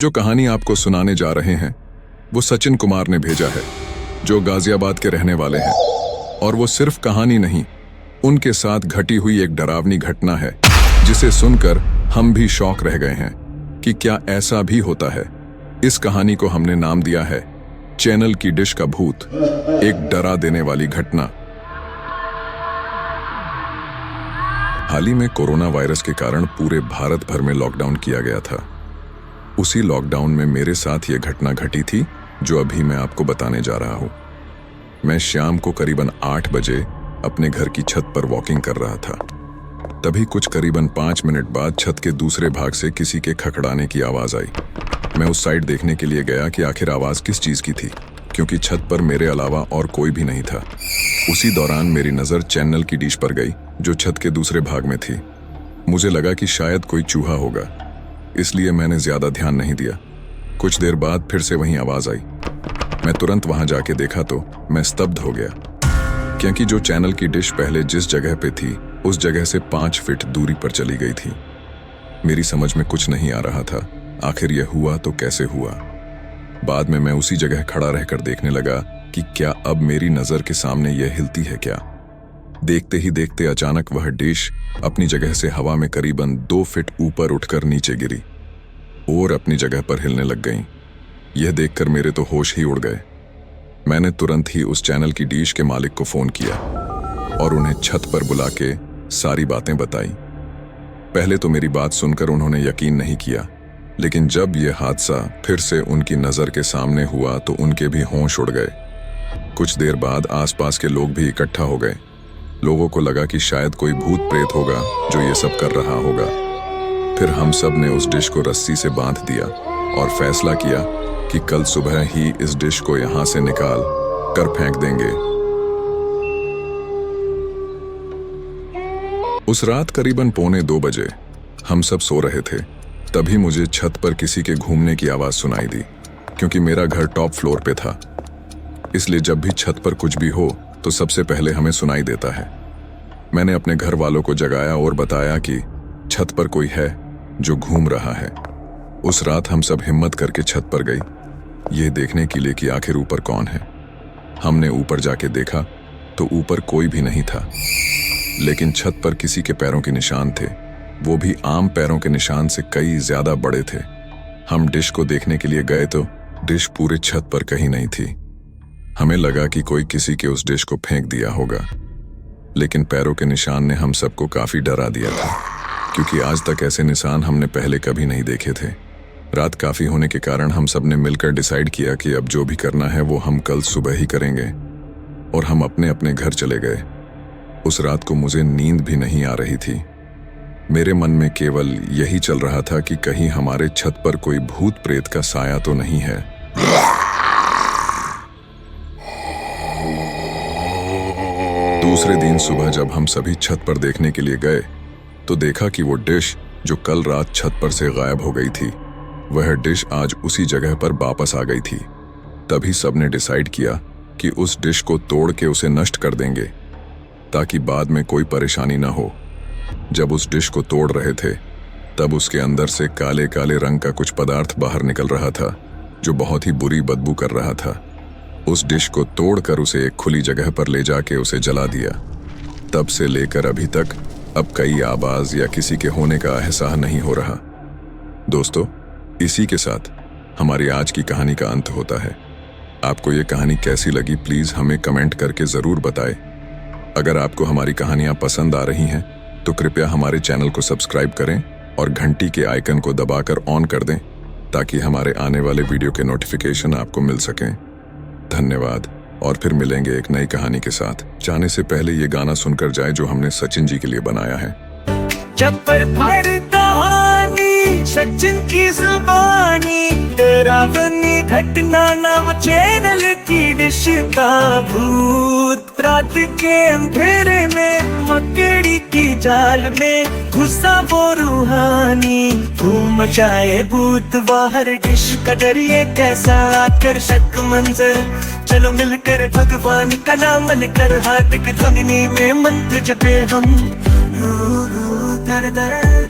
जो कहानी आपको सुनाने जा रहे हैं वो सचिन कुमार ने भेजा है, जो गाजियाबाद के रहने वाले हैं। और वो सिर्फ कहानी नहीं, उनके साथ घटी हुई एक डरावनी घटना है जिसे सुनकर हम भी शॉक रह गए हैं कि क्या ऐसा भी होता है। इस कहानी को हमने नाम दिया है चैनल की डिश का भूत, एक डरा देने वाली घटना। हाल ही में कोरोना वायरस के कारण पूरे भारत भर में लॉकडाउन किया गया था। उसी लॉकडाउन में मेरे साथ ये घटना घटी थी जो अभी मैं आपको बताने जा रहा हूँ। मैं शाम को करीबन 8 बजे अपने घर की छत पर वॉकिंग कर रहा था। तभी कुछ करीबन 5 मिनट बाद छत के दूसरे भाग से किसी के खखड़ाने की आवाज़ आई। मैं उस साइड देखने के लिए गया कि आखिर आवाज़ किस चीज़ की थी, क्योंकि छत पर मेरे अलावा और कोई भी नहीं था। उसी दौरान मेरी नज़र चैनल की डिश पर गई जो छत के दूसरे भाग में थी। मुझे लगा कि शायद कोई चूहा होगा, इसलिए मैंने ज्यादा ध्यान नहीं दिया। कुछ देर बाद फिर से वही आवाज आई। मैं तुरंत वहां जाके देखा तो मैं स्तब्ध हो गया, क्योंकि जो चैनल की डिश पहले जिस जगह पे थी उस जगह से 5 फीट दूरी पर चली गई थी। मेरी समझ में कुछ नहीं आ रहा था, आखिर यह हुआ तो कैसे हुआ। बाद में मैं उसी जगह खड़ा रहकर देखने लगा कि क्या अब मेरी नजर के सामने यह हिलती है क्या। देखते ही देखते अचानक वह डिश अपनी जगह से हवा में करीबन 2 फीट ऊपर उठकर नीचे गिरी और अपनी जगह पर हिलने लग गई। यह देखकर मेरे तो होश ही उड़ गए। मैंने तुरंत ही उस चैनल की डिश के मालिक को फोन किया और उन्हें छत पर बुला के सारी बातें बताई। पहले तो मेरी बात सुनकर उन्होंने यकीन नहीं किया, लेकिन जब यह हादसा फिर से उनकी नजर के सामने हुआ तो उनके भी होश उड़ गए। कुछ देर बाद आसपास के लोग भी इकट्ठा हो गए। लोगों को लगा कि शायद कोई भूत प्रेत होगा जो ये सब कर रहा होगा। फिर हम सब ने उस डिश को रस्सी से बांध दिया और फैसला किया कि कल सुबह ही इस डिश को यहां से निकाल कर फेंक देंगे। उस रात करीबन 1:45 बजे हम सब सो रहे थे। तभी मुझे छत पर किसी के घूमने की आवाज सुनाई दी, क्योंकि मेरा घर टॉप फ्लोर पे था, इसलिए जब भी छत पर कुछ भी हो तो सबसे पहले हमें सुनाई देता है। मैंने अपने घर वालों को जगाया और बताया कि छत पर कोई है जो घूम रहा है। उस रात हम सब हिम्मत करके छत पर गए, यह देखने के लिए कि आखिर ऊपर कौन है। हमने ऊपर जाके देखा तो ऊपर कोई भी नहीं था, लेकिन छत पर किसी के पैरों के निशान थे, वो भी आम पैरों के निशान से कई ज्यादा बड़े थे। हम डिश को देखने के लिए गए तो डिश पूरे छत पर कहीं नहीं थी। हमें लगा कि कोई किसी के उस डिश को फेंक दिया होगा, लेकिन पैरों के निशान ने हम सबको काफी डरा दिया था, क्योंकि आज तक ऐसे निशान हमने पहले कभी नहीं देखे थे। रात काफी होने के कारण हम सब ने मिलकर डिसाइड किया कि अब जो भी करना है वो हम कल सुबह ही करेंगे, और हम अपने अपने घर चले गए। उस रात को मुझे नींद भी नहीं आ रही थी। मेरे मन में केवल यही चल रहा था कि कहीं हमारे छत पर कोई भूत प्रेत का साया तो नहीं है। दूसरे दिन सुबह जब हम सभी छत पर देखने के लिए गए तो देखा कि वो डिश जो कल रात छत पर से गायब हो गई थी, वह डिश आज उसी जगह पर वापस आ गई थी। तभी सबने डिसाइड किया कि उस डिश को तोड़ के उसे नष्ट कर देंगे, ताकि बाद में कोई परेशानी ना हो। जब उस डिश को तोड़ रहे थे तब उसके अंदर से काले काले रंग का कुछ पदार्थ बाहर निकल रहा था, जो बहुत ही बुरी बदबू कर रहा था। उस डिश को तोड़कर उसे एक खुली जगह पर ले जाके उसे जला दिया। तब से लेकर अभी तक अब कई आवाज या किसी के होने का एहसास नहीं हो रहा। दोस्तों, इसी के साथ हमारी आज की कहानी का अंत होता है। आपको ये कहानी कैसी लगी प्लीज हमें कमेंट करके जरूर बताएं। अगर आपको हमारी कहानियां पसंद आ रही हैं तो कृपया हमारे चैनल को सब्सक्राइब करें और घंटी के आइकन को दबाकर ऑन कर दें, ताकि हमारे आने वाले वीडियो के नोटिफिकेशन आपको मिल सकें। धन्यवाद, और फिर मिलेंगे एक नई कहानी के साथ। जाने से पहले ये गाना सुनकर जाए जो हमने सचिन जी के लिए बनाया है। चप्पल फाड़ कहानी सचिन की जुबानी, डरावनी घटना नाम चैनल की डिश का भूत। रात के अंधेरे में मकड़ी की जाल में घुसा वो रूहानी, धूम मचाए भूत बाहर डिश का डरिए कैसा आकर्षक मंजर। चलो मिलकर भगवान का नाम लेकर हार्दिक ध्वनि में मंत्र जपे हम। दर दर